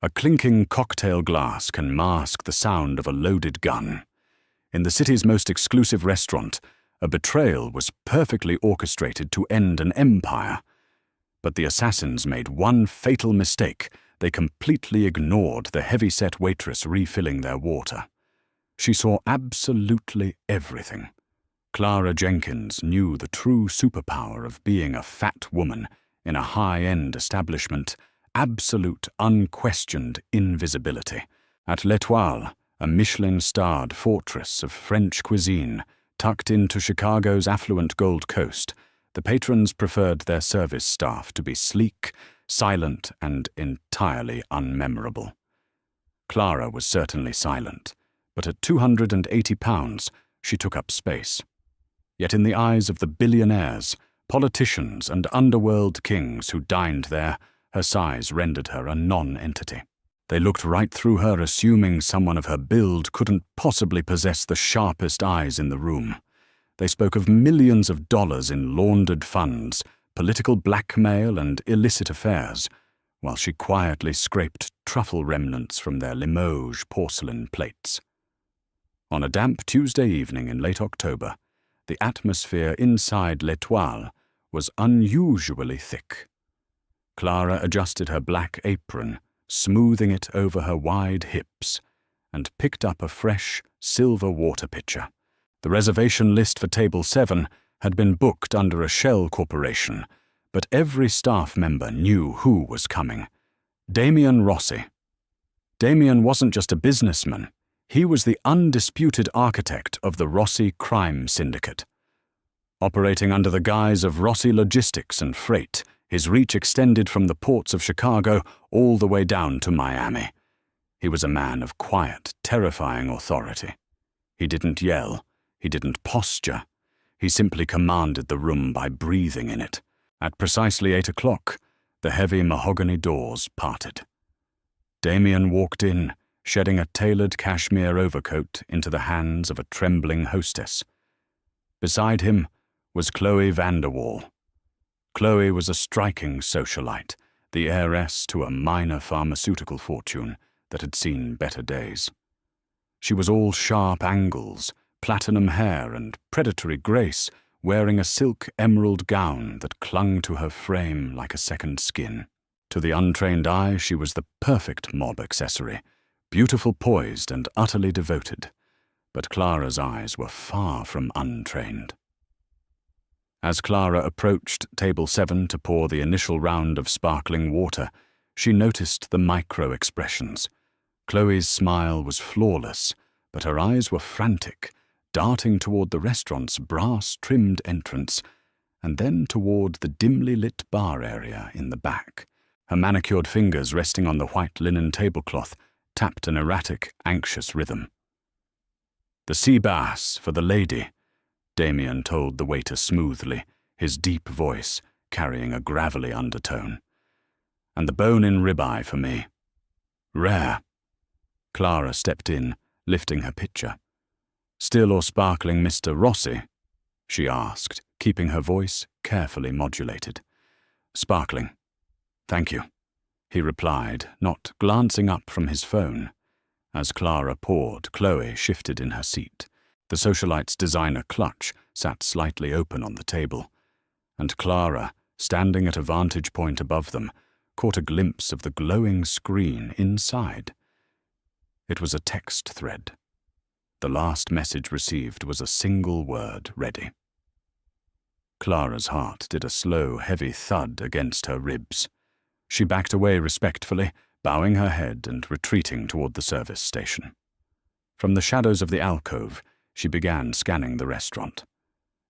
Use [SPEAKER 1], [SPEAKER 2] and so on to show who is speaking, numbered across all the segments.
[SPEAKER 1] A clinking cocktail glass can mask the sound of a loaded gun. In the city's most exclusive restaurant, a betrayal was perfectly orchestrated to end an empire. But the assassins made one fatal mistake. They completely ignored the heavy-set waitress refilling their water. She saw absolutely everything. Clara Jenkins knew the true superpower of being a fat woman in a high-end establishment, absolute, unquestioned invisibility. At L'Étoile, a Michelin-starred fortress of French cuisine, tucked into Chicago's affluent Gold Coast, the patrons preferred their service staff to be sleek, silent, and entirely unmemorable. Clara was certainly silent, but at 280 pounds, she took up space. Yet in the eyes of the billionaires, politicians, and underworld kings who dined there, her size rendered her a non-entity. They looked right through her, assuming someone of her build couldn't possibly possess the sharpest eyes in the room. They spoke of millions of dollars in laundered funds, political blackmail, and illicit affairs, while she quietly scraped truffle remnants from their Limoges porcelain plates. On a damp Tuesday evening in late October, the atmosphere inside L'Étoile was unusually thick. Clara adjusted her black apron, smoothing it over her wide hips, and picked up a fresh, silver water pitcher. The reservation list for Table 7 had been booked under a shell corporation, but every staff member knew who was coming. Damian Rossi. Damian wasn't just a businessman. He was the undisputed architect of the Rossi crime syndicate. Operating under the guise of Rossi Logistics and Freight, his reach extended from the ports of Chicago all the way down to Miami. He was a man of quiet, terrifying authority. He didn't yell. He didn't posture. He simply commanded the room by breathing in it. At precisely 8 o'clock, the heavy mahogany doors parted. Damian walked in, shedding a tailored cashmere overcoat into the hands of a trembling hostess. Beside him was Chloe Vanderwall. Chloe was a striking socialite, the heiress to a minor pharmaceutical fortune that had seen better days. She was all sharp angles, platinum hair, and predatory grace, wearing a silk emerald gown that clung to her frame like a second skin. To the untrained eye, she was the perfect mob accessory, beautiful, poised, and utterly devoted. But Clara's eyes were far from untrained. As Clara approached Table 7 to pour the initial round of sparkling water, she noticed the micro-expressions. Chloe's smile was flawless, but her eyes were frantic, darting toward the restaurant's brass-trimmed entrance, and then toward the dimly lit bar area in the back. Her manicured fingers resting on the white linen tablecloth tapped an erratic, anxious rhythm. "The sea bass for the lady," Damian told the waiter smoothly, his deep voice carrying a gravelly undertone. "And the bone-in ribeye for me." "Rare." Clara stepped in, lifting her pitcher. "Still or sparkling, Mr. Rossi?" she asked, keeping her voice carefully modulated. "Sparkling. Thank you," he replied, not glancing up from his phone. As Clara poured, Chloe shifted in her seat. The socialite's designer clutch sat slightly open on the table, and Clara, standing at a vantage point above them, caught a glimpse of the glowing screen inside. It was a text thread. The last message received was a single word: ready. Clara's heart did a slow, heavy thud against her ribs. She backed away respectfully, bowing her head and retreating toward the service station. From the shadows of the alcove, she began scanning the restaurant.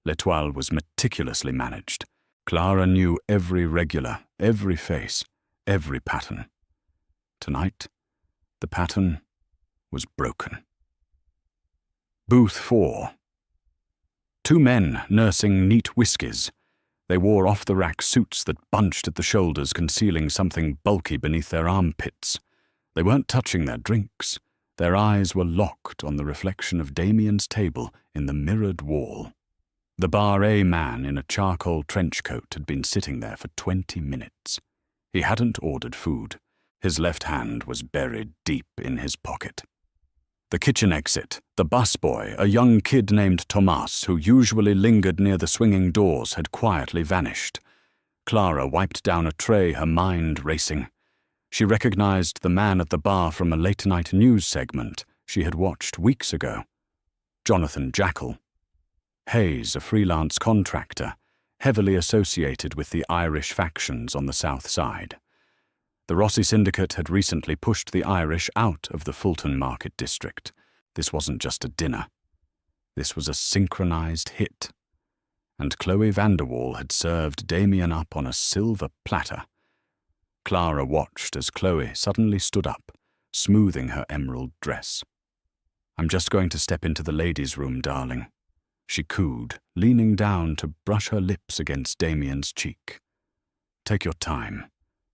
[SPEAKER 1] L'Étoile was meticulously managed. Clara knew every regular, every face, every pattern. Tonight, the pattern was broken. Booth 4. Two men nursing neat whiskies. They wore off-the-rack suits that bunched at the shoulders, concealing something bulky beneath their armpits. They weren't touching their drinks. Their eyes were locked on the reflection of Damian's table in the mirrored wall. The Bar A man in a charcoal trench coat had been sitting there for 20 minutes. He hadn't ordered food. His left hand was buried deep in his pocket. The kitchen exit, the busboy, a young kid named Tomas, who usually lingered near the swinging doors, had quietly vanished. Clara wiped down a tray, her mind racing. She recognized the man at the bar from a late-night news segment she had watched weeks ago. Jonathan Jackal. Hayes, a freelance contractor, heavily associated with the Irish factions on the south side. The Rossi Syndicate had recently pushed the Irish out of the Fulton Market district. This wasn't just a dinner. This was a synchronized hit. And Chloe Vanderwall had served Damien up on a silver platter. Clara watched as Chloe suddenly stood up, smoothing her emerald dress. "I'm just going to step into the ladies' room, darling," she cooed, leaning down to brush her lips against Damien's cheek. "Take your time,"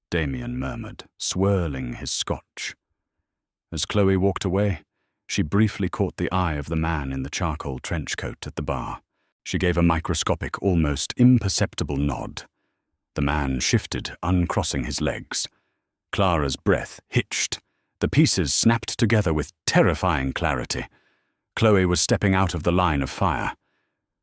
[SPEAKER 1] Damien murmured, swirling his scotch. As Chloe walked away, she briefly caught the eye of the man in the charcoal trench coat at the bar. She gave a microscopic, almost imperceptible nod. The man shifted, uncrossing his legs. Clara's breath hitched. The pieces snapped together with terrifying clarity. Chloe was stepping out of the line of fire.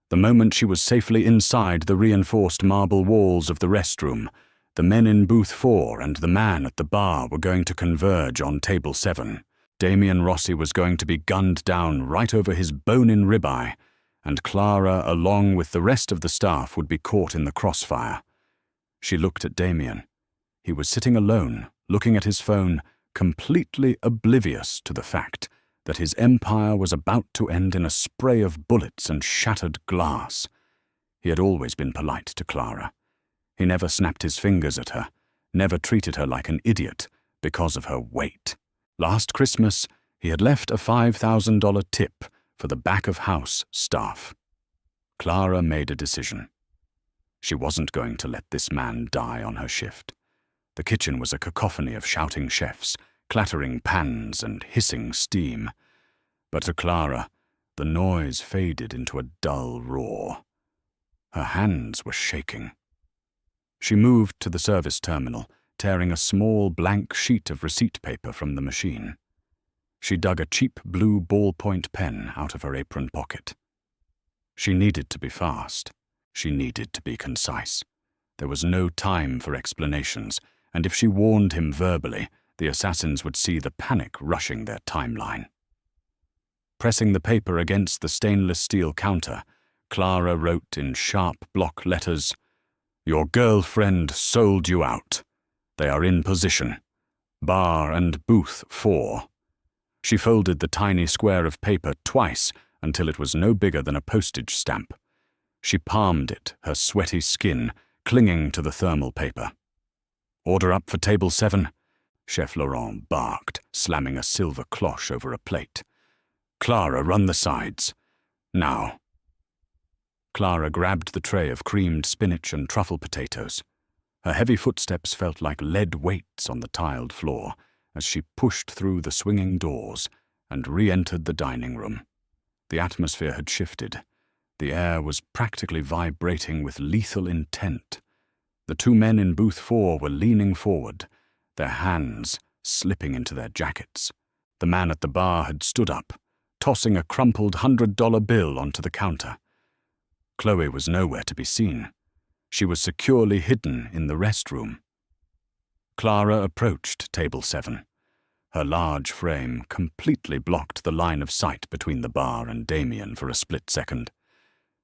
[SPEAKER 1] The moment she was safely inside the reinforced marble walls of the restroom, the men in booth 4 and the man at the bar were going to converge on table 7. Damien Rossi was going to be gunned down right over his bone-in ribeye, and Clara, along with the rest of the staff, would be caught in the crossfire. She looked at Damien. He was sitting alone, looking at his phone, completely oblivious to the fact that his empire was about to end in a spray of bullets and shattered glass. He had always been polite to Clara. He never snapped his fingers at her, never treated her like an idiot because of her weight. Last Christmas, he had left a $5,000 tip for the back-of-house staff. Clara made a decision. She wasn't going to let this man die on her shift. The kitchen was a cacophony of shouting chefs, clattering pans and hissing steam. But to Clara, the noise faded into a dull roar. Her hands were shaking. She moved to the service terminal, tearing a small blank sheet of receipt paper from the machine. She dug a cheap blue ballpoint pen out of her apron pocket. She needed to be fast. She needed to be concise. There was no time for explanations, and if she warned him verbally, the assassins would see the panic rushing their timeline. Pressing the paper against the stainless steel counter, Clara wrote in sharp block letters, "Your girlfriend sold you out. They are in position. Bar and booth 4. She folded the tiny square of paper twice until it was no bigger than a postage stamp. She palmed it, her sweaty skin clinging to the thermal paper. "Order up for table 7. Chef Laurent barked, slamming a silver cloche over a plate. "Clara, run the sides. Now." Clara grabbed the tray of creamed spinach and truffle potatoes. Her heavy footsteps felt like lead weights on the tiled floor as she pushed through the swinging doors and re-entered the dining room. The atmosphere had shifted. The air was practically vibrating with lethal intent. The 2 men in booth 4 were leaning forward, their hands slipping into their jackets. The man at the bar had stood up, tossing a crumpled $100 bill onto the counter. Chloe was nowhere to be seen. She was securely hidden in the restroom. Clara approached table 7. Her large frame completely blocked the line of sight between the bar and Damien for a split second.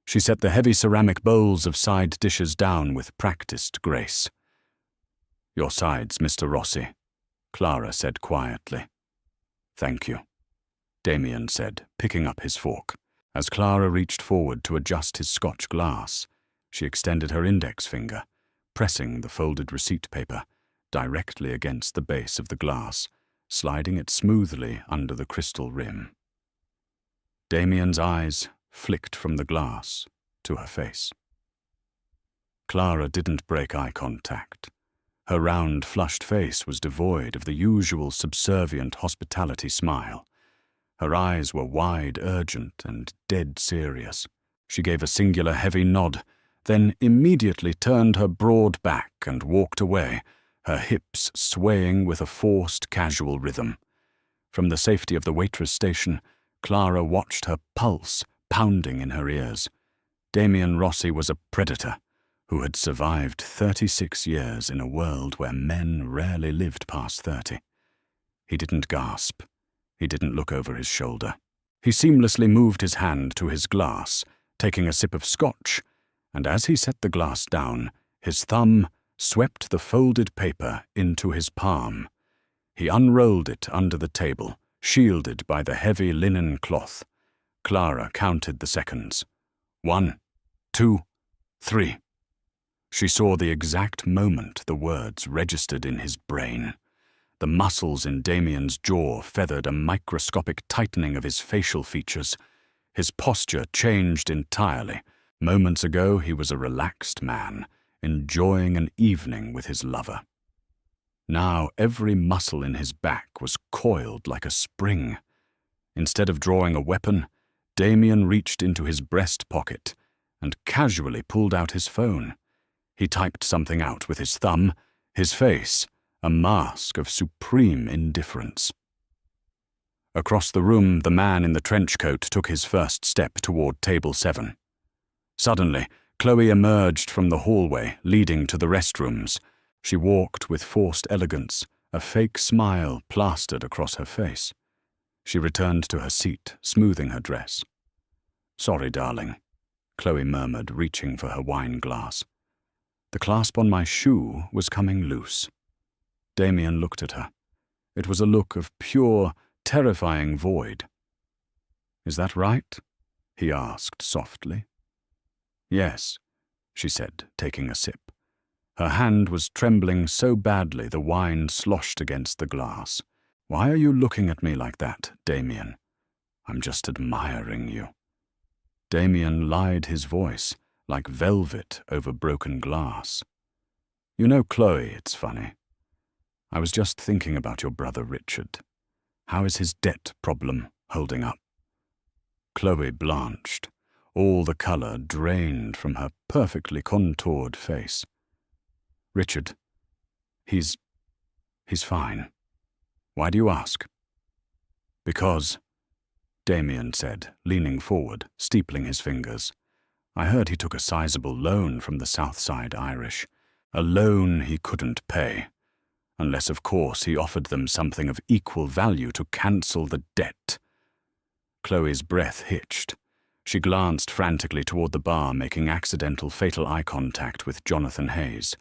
[SPEAKER 1] She set the heavy ceramic bowls of side dishes down with practiced grace. "Your sides, Mr. Rossi," Clara said quietly. "Thank you," Damien said, picking up his fork. As Clara reached forward to adjust his Scotch glass, she extended her index finger, pressing the folded receipt paper directly against the base of the glass, sliding it smoothly under the crystal rim. Damien's eyes flicked from the glass to her face. Clara didn't break eye contact. Her round, flushed face was devoid of the usual subservient hospitality smile. Her eyes were wide, urgent, and dead serious. She gave a singular heavy nod, then immediately turned her broad back and walked away, her hips swaying with a forced, casual rhythm. From the safety of the Waitress station, Clara watched her pulse pounding in her ears. Damien Rossi was a predator who had survived 36 years in a world where men rarely lived past 30. He didn't gasp. He didn't look over his shoulder. He seamlessly moved his hand to his glass, taking a sip of scotch, and as he set the glass down, his thumb swept the folded paper into his palm. He unrolled it under the table, shielded by the heavy linen cloth. Clara counted the seconds. 1, 2, 3. She saw the exact moment the words registered in his brain. The muscles in Damien's jaw feathered a microscopic tightening of his facial features. His posture changed entirely. Moments ago, he was a relaxed man, enjoying an evening with his lover. Now every muscle in his back was coiled like a spring. Instead of drawing a weapon, Damien reached into his breast pocket and casually pulled out his phone. He typed something out with his thumb, his face a mask of supreme indifference. Across the room, the man in the trench coat took his first step toward table 7. Suddenly, Chloe emerged from the hallway leading to the restrooms. She walked with forced elegance, a fake smile plastered across her face. She returned to her seat, smoothing her dress. "Sorry, darling," Chloe murmured, reaching for her wine glass. "The clasp on my shoe was coming loose." Damien looked at her. It was a look of pure, terrifying void. "Is that right?" he asked softly. "Yes," she said, taking a sip. Her hand was trembling so badly the wine sloshed against the glass. "Why are you looking at me like that, Damien? I'm just admiring you." Damien lied his voice, like velvet over broken glass. "You know, Chloe, it's funny. I was just thinking about your brother Richard. How is his debt problem holding up?" Chloe blanched. All the color drained from her perfectly contoured face. "Richard, he's fine. Why do you ask?" "Because," Damien said, leaning forward, steepling his fingers, "I heard he took a sizable loan from the Southside Irish, a loan he couldn't pay. Unless, of course, he offered them something of equal value to cancel the debt." Chloe's breath hitched. She glanced frantically toward the bar, making accidental fatal eye contact with Jonathan Hayes.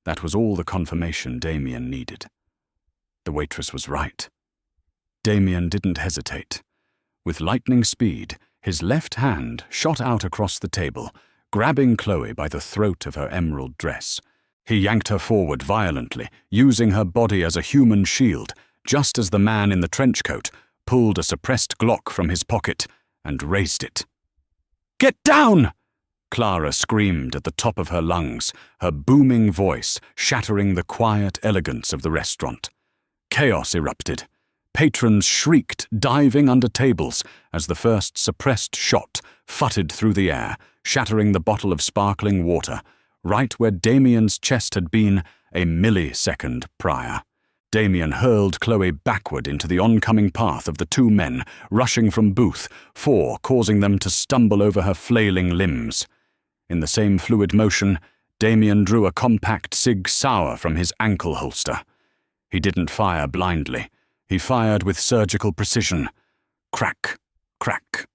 [SPEAKER 1] That was all the confirmation Damien needed. The waitress was right. Damien didn't hesitate. With lightning speed, his left hand shot out across the table, grabbing Chloe by the throat of her emerald dress. He yanked her forward violently, using her body as a human shield, just as the man in the trench coat pulled a suppressed Glock from his pocket and raised it. "Get down!" Clara screamed at the top of her lungs, her booming voice shattering the quiet elegance of the restaurant. Chaos erupted. Patrons shrieked, diving under tables, as the first suppressed shot futted through the air, shattering the bottle of sparkling water, right where Damien's chest had been a millisecond prior. Damien hurled Chloe backward into the oncoming path of the two men, rushing from booth 4, causing them to stumble over her flailing limbs. In the same fluid motion, Damien drew a compact Sig Sauer from his ankle holster. He didn't fire blindly. He fired with surgical precision. Crack, crack.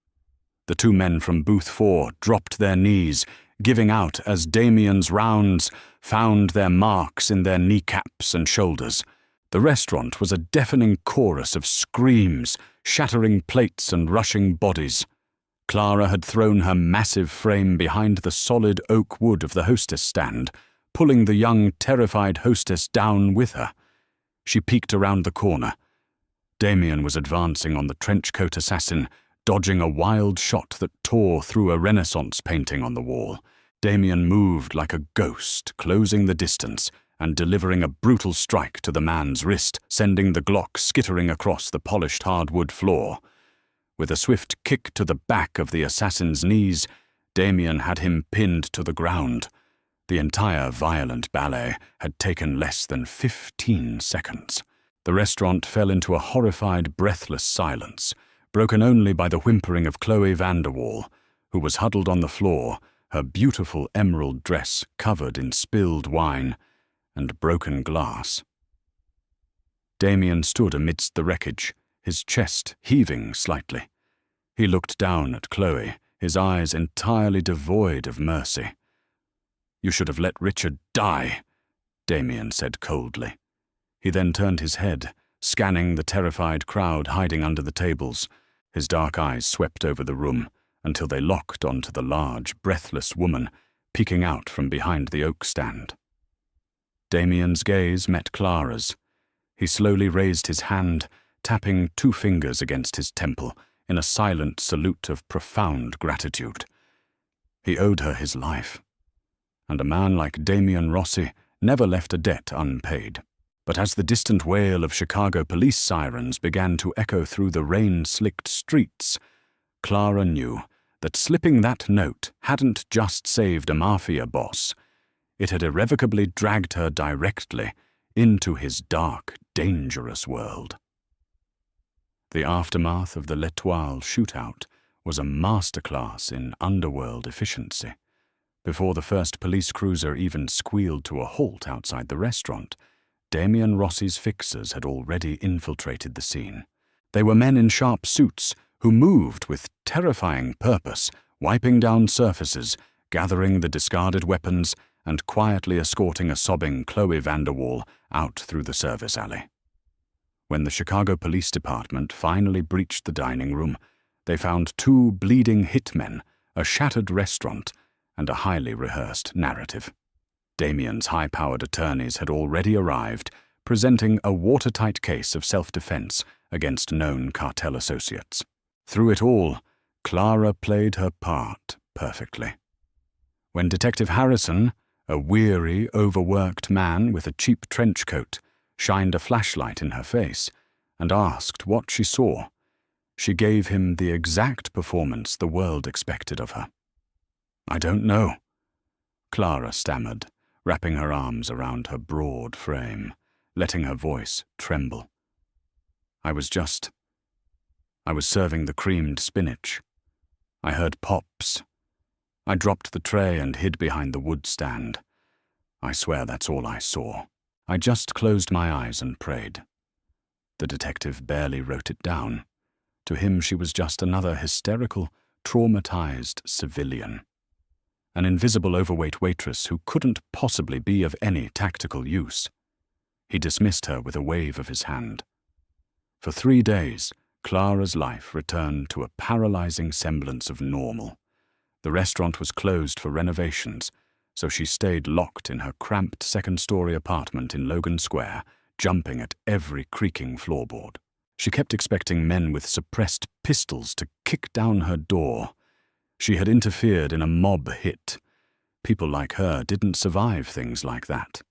[SPEAKER 1] The two men from booth 4 dropped their knees, giving out as Damien's rounds found their marks in their kneecaps and shoulders. The restaurant was a deafening chorus of screams, shattering plates and rushing bodies. Clara had thrown her massive frame behind the solid oak wood of the hostess stand, pulling the young, terrified hostess down with her. She peeked around the corner. Damien was advancing on the trench-coat assassin, dodging a wild shot that tore through a Renaissance painting on the wall. Damien moved like a ghost, closing the distance and delivering a brutal strike to the man's wrist, sending the Glock skittering across the polished hardwood floor. With a swift kick to the back of the assassin's knees, Damien had him pinned to the ground. The entire violent ballet had taken less than 15 seconds. The restaurant fell into a horrified, breathless silence, broken only by the whimpering of Chloe Vanderwall, who was huddled on the floor, her beautiful emerald dress covered in spilled wine and broken glass. Damien stood amidst the wreckage, his chest heaving slightly. He looked down at Chloe, his eyes entirely devoid of mercy. "You should have let Richard die," Damien said coldly. He then turned his head, scanning the terrified crowd hiding under the tables. His dark eyes swept over the room until they locked onto the large, breathless woman peeking out from behind the oak stand. Damien's gaze met Clara's. He slowly raised his hand, tapping 2 fingers against his temple in a silent salute of profound gratitude. He owed her his life, and a man like Damien Rossi never left a debt unpaid. But as the distant wail of Chicago police sirens began to echo through the rain-slicked streets, Clara knew that slipping that note hadn't just saved a mafia boss. It had irrevocably dragged her directly into his dark, dangerous world. The aftermath of the L'Etoile shootout was a masterclass in underworld efficiency. Before the first police cruiser even squealed to a halt outside the restaurant, Damien Rossi's fixers had already infiltrated the scene. They were men in sharp suits who moved with terrifying purpose, wiping down surfaces, gathering the discarded weapons, and quietly escorting a sobbing Chloe Vanderwall out through the service alley. When the Chicago Police Department finally breached the dining room, they found 2 bleeding hitmen, a shattered restaurant, and a highly rehearsed narrative. Damien's high-powered attorneys had already arrived, presenting a watertight case of self-defense against known cartel associates. Through it all, Clara played her part perfectly. When Detective Harrison, a weary, overworked man with a cheap trench coat, shined a flashlight in her face and asked what she saw, she gave him the exact performance the world expected of her. "I don't know," Clara stammered, wrapping her arms around her broad frame, letting her voice tremble. I was serving the creamed spinach. I heard pops. I dropped the tray and hid behind the wood stand. I swear that's all I saw. I just closed my eyes and prayed." The detective barely wrote it down. To him, she was just another hysterical, traumatized civilian. An invisible overweight waitress who couldn't possibly be of any tactical use. He dismissed her with a wave of his hand. For 3 days, Clara's life returned to a paralyzing semblance of normal. The restaurant was closed for renovations, so she stayed locked in her cramped second-story apartment in Logan Square, jumping at every creaking floorboard. She kept expecting men with suppressed pistols to kick down her door. She had interfered in a mob hit. People like her didn't survive things like that.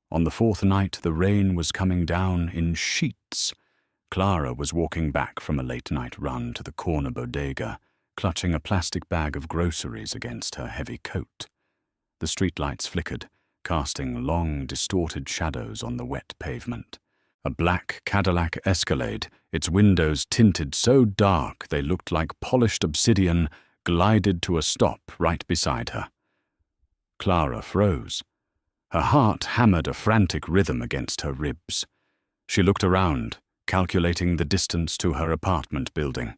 [SPEAKER 1] On the 4th night, the rain was coming down in sheets. Clara was walking back from a late-night run to the corner bodega, clutching a plastic bag of groceries against her heavy coat. The streetlights flickered, casting long, distorted shadows on the wet pavement. A black Cadillac Escalade, its windows tinted so dark they looked like polished obsidian, glided to a stop right beside her. Clara froze. Her heart hammered a frantic rhythm against her ribs. She looked around, calculating the distance to her apartment building.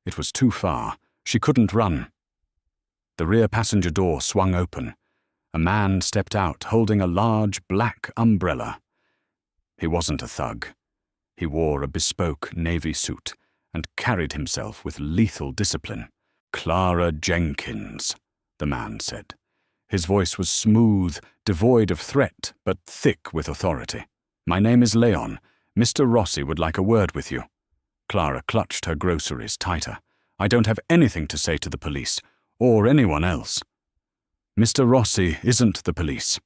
[SPEAKER 1] It was too far. She couldn't run. The rear passenger door swung open. A man stepped out, holding a large black umbrella. He wasn't a thug. He wore a bespoke navy suit and carried himself with lethal discipline. "Clara Jenkins," the man said. His voice was smooth, devoid of threat, but thick with authority. "My name is Leon. Mr. Rossi would like a word with you." Clara clutched her groceries tighter. "I don't have anything to say to the police, or anyone else." "Mr. Rossi isn't the police."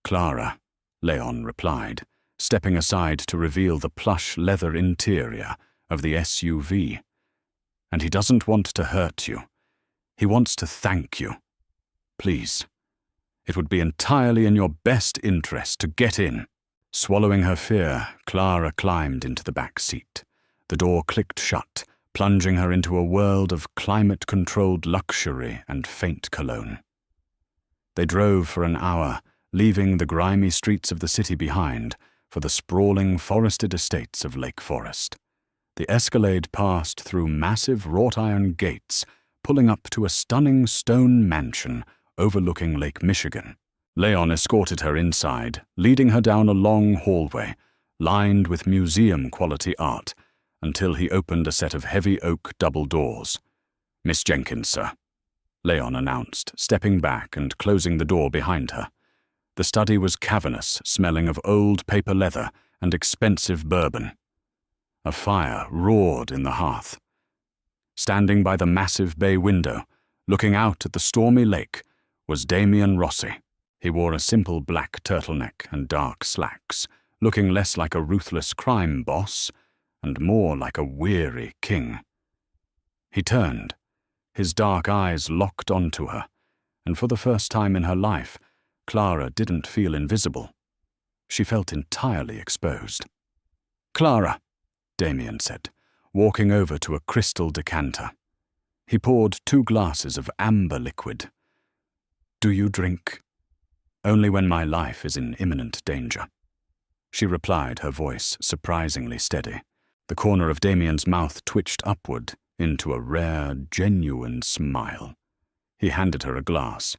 [SPEAKER 1] "Clara," Leon replied, stepping aside to reveal the plush leather interior of the SUV. "And he doesn't want to hurt you. He wants to thank you." Please. It would be entirely in your best interest to get in." Swallowing her fear, Clara climbed into the back seat. The door clicked shut, plunging her into a world of climate-controlled luxury and faint cologne. They drove for an hour, leaving the grimy streets of the city behind for the sprawling forested estates of Lake Forest. The Escalade passed through massive wrought-iron gates, pulling up to a stunning stone mansion overlooking Lake Michigan. Leon escorted her inside, leading her down a long hallway, lined with museum-quality art, until he opened a set of heavy oak double doors. "Miss Jenkins, sir," Leon announced, stepping back and closing the door behind her. The study was cavernous, smelling of old paper leather and expensive bourbon. A fire roared in the hearth. Standing by the massive bay window, looking out at the stormy lake, was Damian Rossi. He wore a simple black turtleneck and dark slacks, looking less like a ruthless crime boss and more like a weary king. He turned, his dark eyes locked onto her, and for the first time in her life, Clara didn't feel invisible. She felt entirely exposed. "Clara," Damian said, walking over to a crystal decanter. He poured 2 glasses of amber liquid. "Do you drink?" "Only when my life is in imminent danger," she replied, her voice surprisingly steady. The corner of Damian's mouth twitched upward into a rare, genuine smile. He handed her a glass.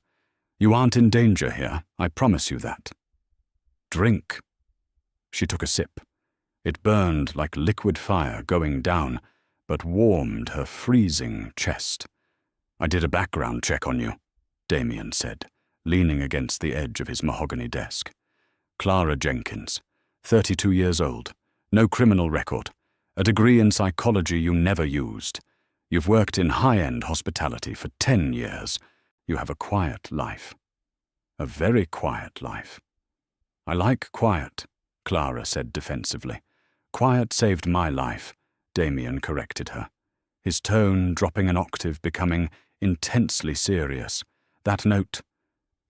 [SPEAKER 1] "You aren't in danger here, I promise you that." "Drink." She took a sip. It burned like liquid fire going down, but warmed her freezing chest. "I did a background check on you," Damian said, leaning against the edge of his mahogany desk. "Clara Jenkins, 32 years old, no criminal record, a degree in psychology you never used. You've worked in high-end hospitality for 10 years. You have a quiet life. A very quiet life." "I like quiet," Clara said defensively. "Quiet saved my life," Damian corrected her, his tone dropping an octave, becoming intensely serious. "That note.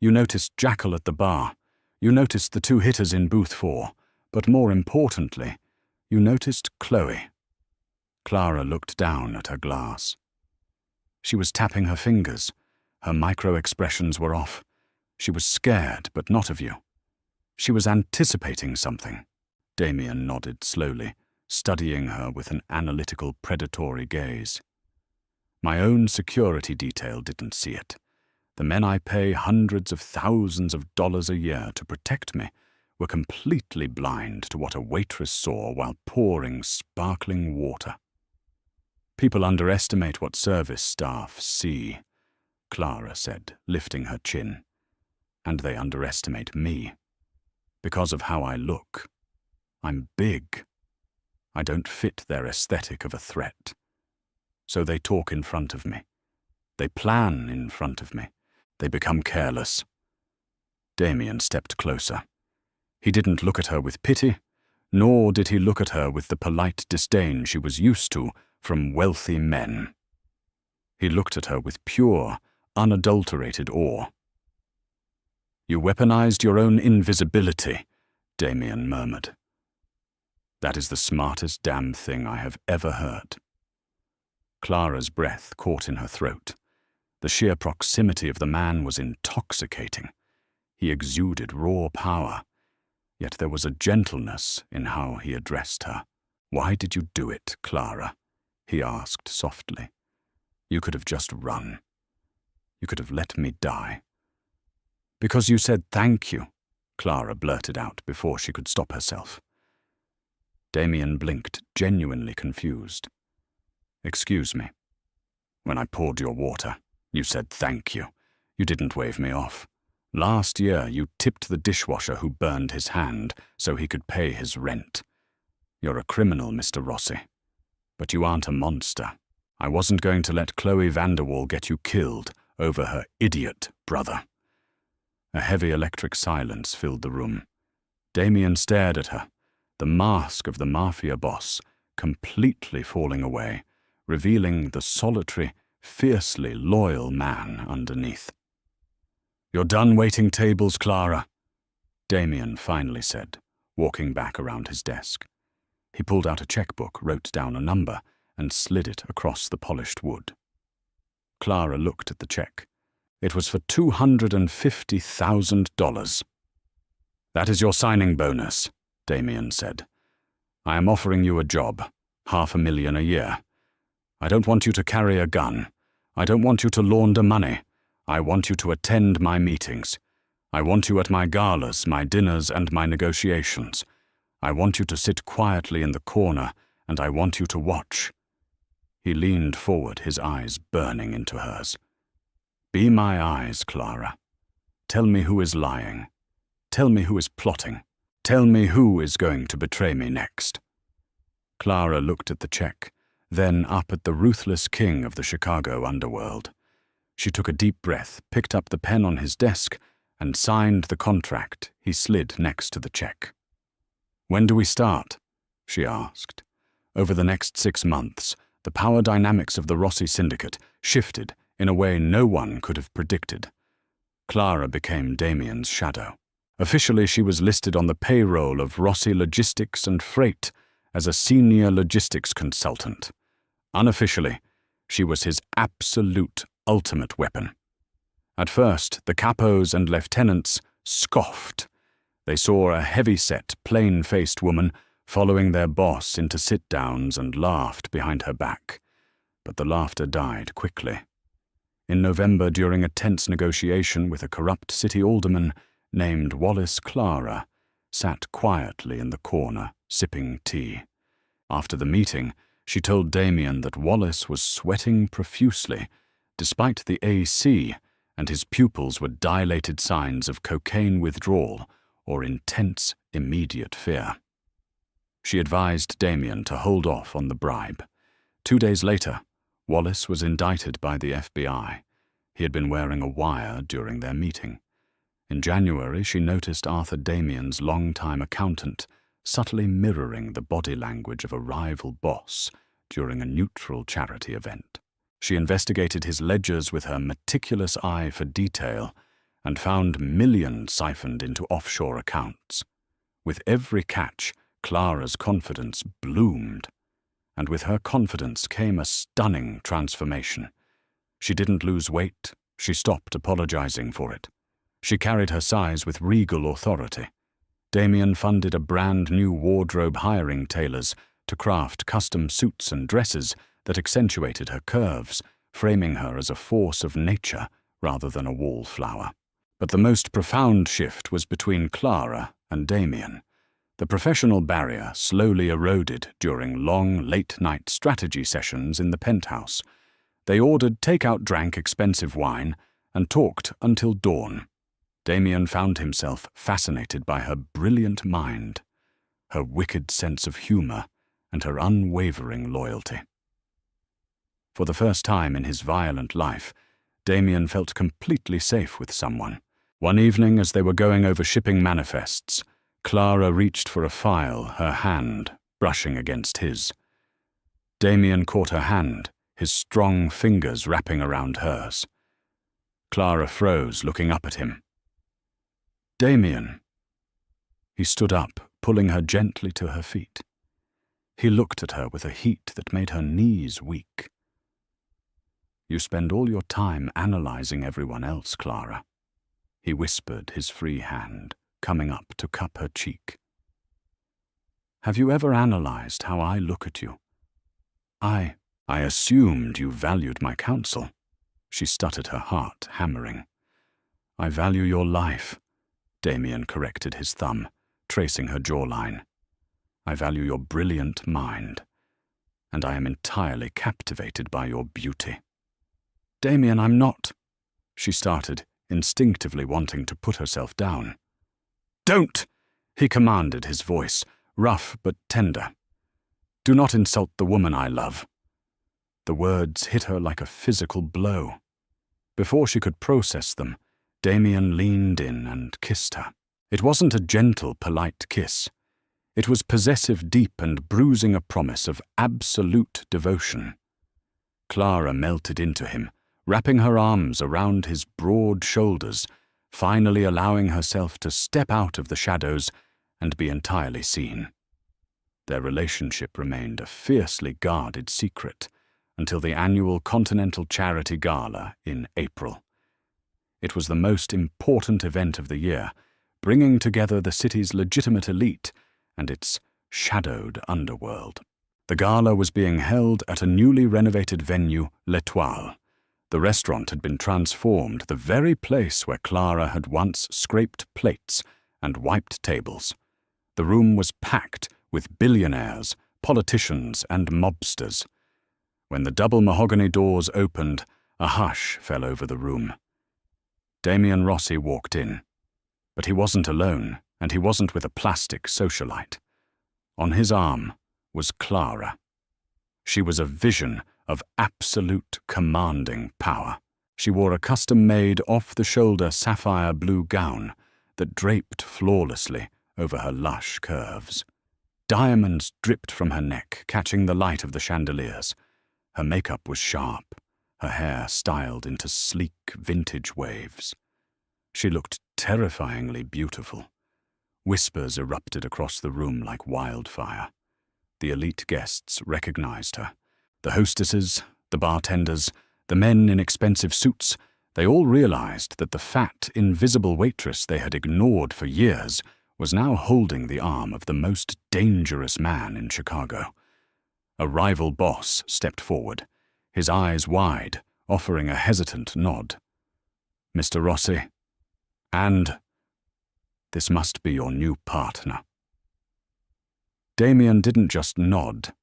[SPEAKER 1] You noticed Jackal at the bar. You noticed the 2 hitters in booth 4. But more importantly, you noticed Chloe." Clara looked down at her glass. She was tapping her fingers. Her micro-expressions were off. She was scared, but not of you. She was anticipating something. Damian nodded slowly, studying her with an analytical, predatory gaze. "My own security detail didn't see it. The men I pay hundreds of thousands of dollars a year to protect me were completely blind to what a waitress saw while pouring sparkling water." "People underestimate what service staff see," Clara said, lifting her chin. "And they underestimate me. Because of how I look. I'm big. I don't fit their aesthetic of a threat. So they talk in front of me. They plan in front of me. They become careless." Damian stepped closer. He didn't look at her with pity, nor did he look at her with the polite disdain she was used to from wealthy men. He looked at her with pure, unadulterated awe. "You weaponized your own invisibility," Damian murmured. "That is the smartest damn thing I have ever heard." Clara's breath caught in her throat. The sheer proximity of the man was intoxicating. He exuded raw power, yet there was a gentleness in how he addressed her. "Why did you do it, Clara?" he asked softly. "You could have just run. You could have let me die." "Because you said thank you," Clara blurted out before she could stop herself. Damian blinked, genuinely confused. "Excuse me. When I poured your water, you said thank you. You didn't wave me off. Last year you tipped the dishwasher who burned his hand so he could pay his rent. You're a criminal, Mr. Rossi. But you aren't a monster. I wasn't going to let Chloe Vanderwall get you killed over her idiot brother." A heavy electric silence filled the room. Damian stared at her, the mask of the Mafia Boss completely falling away, revealing the solitary, fiercely loyal man underneath. "You're done waiting tables, Clara," Damien finally said, walking back around his desk. He pulled out a checkbook, wrote down a number, and slid it across the polished wood. Clara looked at the check. It was for $250,000. "That is your signing bonus," Damien said. "I am offering you a job, $500,000 a year. I don't want you to carry a gun. I don't want you to launder money. I want you to attend my meetings. I want you at my galas, my dinners, and my negotiations. I want you to sit quietly in the corner, and I want you to watch." He leaned forward, his eyes burning into hers. "Be my eyes, Clara. Tell me who is lying. Tell me who is plotting. Tell me who is going to betray me next." Clara looked at the check, then up at the ruthless king of the Chicago underworld. She took a deep breath, picked up the pen on his desk, and signed the contract he slid next to the check. "When do we start?" she asked. Over the next 6 months, the power dynamics of the Rossi syndicate shifted in a way no one could have predicted. Clara became Damien's shadow. Officially, she was listed on the payroll of Rossi Logistics and Freight as a senior logistics consultant. Unofficially, she was his absolute ultimate weapon. At first, the capos and lieutenants scoffed. They saw a heavy-set, plain-faced woman following their boss into sit-downs and laughed behind her back. But the laughter died quickly. In November, during a tense negotiation with a corrupt city alderman named Wallace, Clara sat quietly in the corner, sipping tea. After the meeting, she told Damien that Wallace was sweating profusely, despite the AC, and his pupils were dilated signs of cocaine withdrawal or intense, immediate fear. She advised Damien to hold off on the bribe. 2 days later, Wallace was indicted by the FBI. He had been wearing a wire during their meeting. In January, she noticed Arthur Damien's longtime accountant subtly mirroring the body language of a rival boss during a neutral charity event. She investigated his ledgers with her meticulous eye for detail and found millions siphoned into offshore accounts. With every catch, Clara's confidence bloomed, and with her confidence came a stunning transformation. She didn't lose weight, she stopped apologizing for it. She carried her size with regal authority. Damien funded a brand new wardrobe hiring tailors to craft custom suits and dresses that accentuated her curves, framing her as a force of nature rather than a wallflower. But the most profound shift was between Clara and Damien. The professional barrier slowly eroded during long, late-night strategy sessions in the penthouse. They ordered takeout, drank expensive wine, and talked until dawn. Damien found himself fascinated by her brilliant mind, her wicked sense of humor, and her unwavering loyalty. For the first time in his violent life, Damien felt completely safe with someone. One evening, as they were going over shipping manifests, Clara reached for a file, her hand brushing against his. Damien caught her hand, his strong fingers wrapping around hers. Clara froze, looking up at him. "Damien." He stood up, pulling her gently to her feet. He looked at her with a heat that made her knees weak. "You spend all your time analyzing everyone else, Clara," he whispered, his free hand coming up to cup her cheek. "Have you ever analyzed how I look at you? I assumed you valued my counsel." She stuttered, her heart hammering. "I value your life," Damien corrected his thumb, tracing her jawline. "I value your brilliant mind, and I am entirely captivated by your beauty." "Damien, I'm not," she started, instinctively wanting to put herself down. "Don't!" he commanded, his voice rough but tender. "Do not insult the woman I love." The words hit her like a physical blow. Before she could process them, Damien leaned in and kissed her. It wasn't a gentle, polite kiss. It was possessive, deep, and bruising a promise of absolute devotion. Clara melted into him, wrapping her arms around his broad shoulders, finally allowing herself to step out of the shadows and be entirely seen. Their relationship remained a fiercely guarded secret until the annual Continental Charity Gala in April. It was the most important event of the year, bringing together the city's legitimate elite and its shadowed underworld. The gala was being held at a newly renovated venue, L'Étoile. The restaurant had been transformed, the very place where Clara had once scraped plates and wiped tables. The room was packed with billionaires, politicians, and mobsters. When the double mahogany doors opened, a hush fell over the room. Damien Rossi walked in. But he wasn't alone, and he wasn't with a plastic socialite. On his arm was Clara. She was a vision of absolute commanding power. She wore a custom-made, off-the-shoulder sapphire blue gown that draped flawlessly over her lush curves. Diamonds dripped from her neck, catching the light of the chandeliers. Her makeup was sharp, her hair styled into sleek vintage waves. She looked terrifyingly beautiful. Whispers erupted across the room like wildfire. The elite guests recognized her. The hostesses, the bartenders, the men in expensive suits, they all realized that the fat, invisible waitress they had ignored for years was now holding the arm of the most dangerous man in Chicago. A rival boss stepped forward, his eyes wide, offering a hesitant nod. "Mr. Rossi, and this must be your new partner." Damien didn't just nod.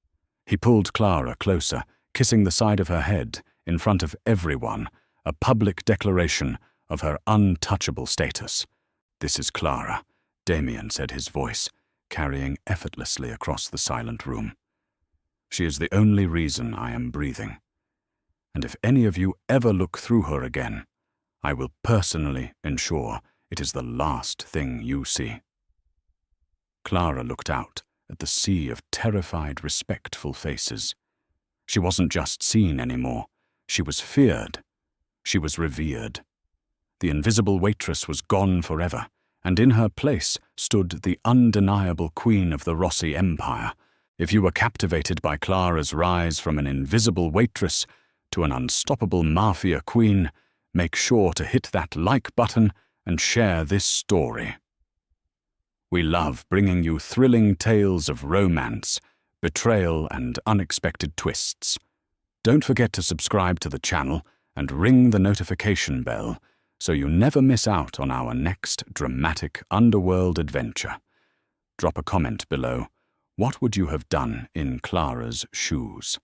[SPEAKER 1] He pulled Clara closer, kissing the side of her head in front of everyone, a public declaration of her untouchable status. "This is Clara," Damien said, his voice carrying effortlessly across the silent room. "She is the only reason I am breathing. And if any of you ever look through her again, I will personally ensure it is the last thing you see." Clara looked out at the sea of terrified, respectful faces. She wasn't just seen anymore. She was feared. She was revered. The invisible waitress was gone forever, and in her place stood the undeniable queen of the Rossi Empire. If you were captivated by Clara's rise from an invisible waitress to an unstoppable mafia queen, make sure to hit that like button and share this story. We love bringing you thrilling tales of romance, betrayal, and unexpected twists. Don't forget to subscribe to the channel and ring the notification bell so you never miss out on our next dramatic underworld adventure. Drop a comment below. What would you have done in Clara's shoes?